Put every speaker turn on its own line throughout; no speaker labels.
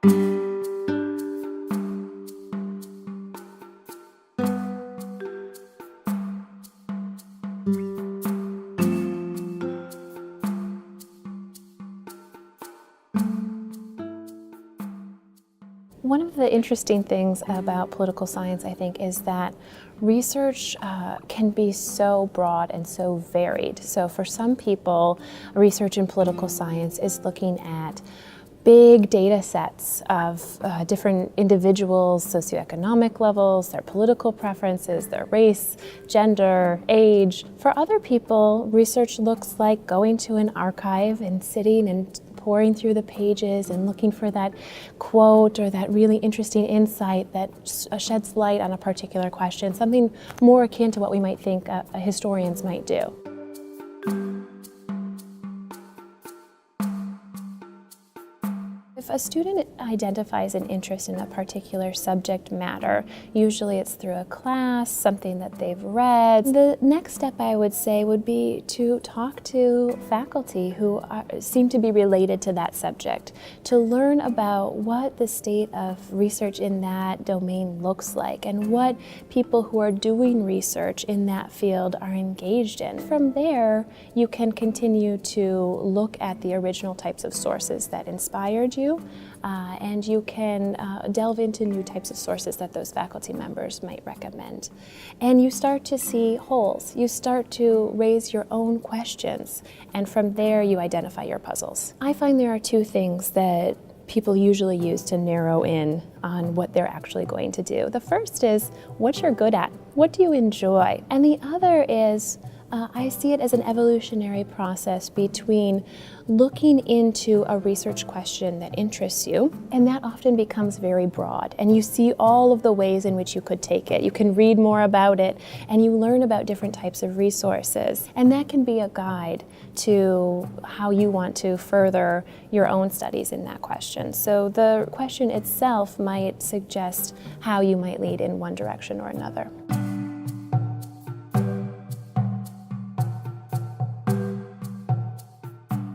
One of the interesting things about political science, I think, is that research can be so broad and so varied. So for some people, research in political science is looking at big data sets of different individuals' socioeconomic levels, their political preferences, their race, gender, age. For other people, research looks like going to an archive and sitting and pouring through the pages and looking for that quote or that really interesting insight that sheds light on a particular question, something more akin to what we might think historians might do. If a student identifies an interest in a particular subject matter, usually it's through a class, something that they've read. The next step, I would say, would be to talk to faculty who seem to be related to that subject, to learn about what the state of research in that domain looks like and what people who are doing research in that field are engaged in. From there, you can continue to look at the original types of sources that inspired you. And you can delve into new types of sources that those faculty members might recommend. And you start to see holes. You start to raise your own questions, and from there you identify your puzzles. I find there are two things that people usually use to narrow in on what they're actually going to do. The first is what you're good at. What do you enjoy? And the other is I see it as an evolutionary process between looking into a research question that interests you, and that often becomes very broad, and you see all of the ways in which you could take it. You can read more about it, and you learn about different types of resources, and that can be a guide to how you want to further your own studies in that question. So the question itself might suggest how you might lead in one direction or another.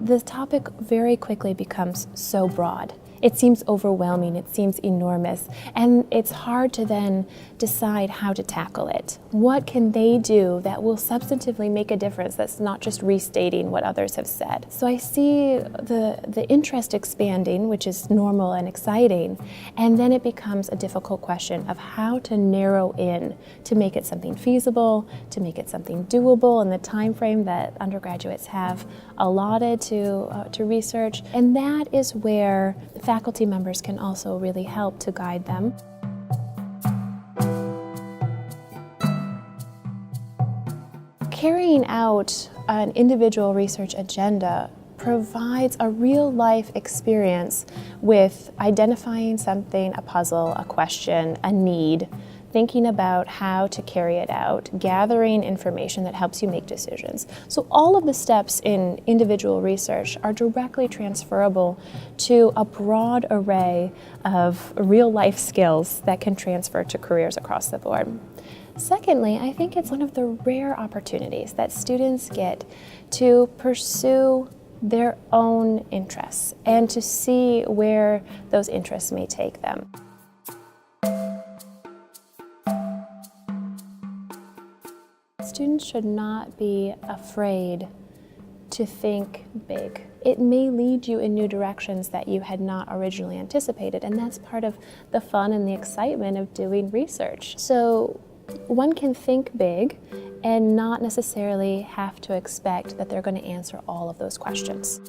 The topic very quickly becomes so broad. It seems overwhelming, it seems enormous, and it's hard to then decide how to tackle it. What can they do that will substantively make a difference that's not just restating what others have said? So I see the interest expanding, which is normal and exciting, and then it becomes a difficult question of how to narrow in to make it something feasible, to make it something doable in the time frame that undergraduates have allotted to research. And that is where faculty members can also really help to guide them. Carrying out an individual research agenda provides a real-life experience with identifying something, a puzzle, a question, a need, thinking about how to carry it out, gathering information that helps you make decisions. So all of the steps in individual research are directly transferable to a broad array of real-life skills that can transfer to careers across the board. Secondly, I think it's one of the rare opportunities that students get to pursue their own interests and to see where those interests may take them. Students should not be afraid to think big. It may lead you in new directions that you had not originally anticipated, and that's part of the fun and the excitement of doing research. So one can think big and not necessarily have to expect that they're going to answer all of those questions.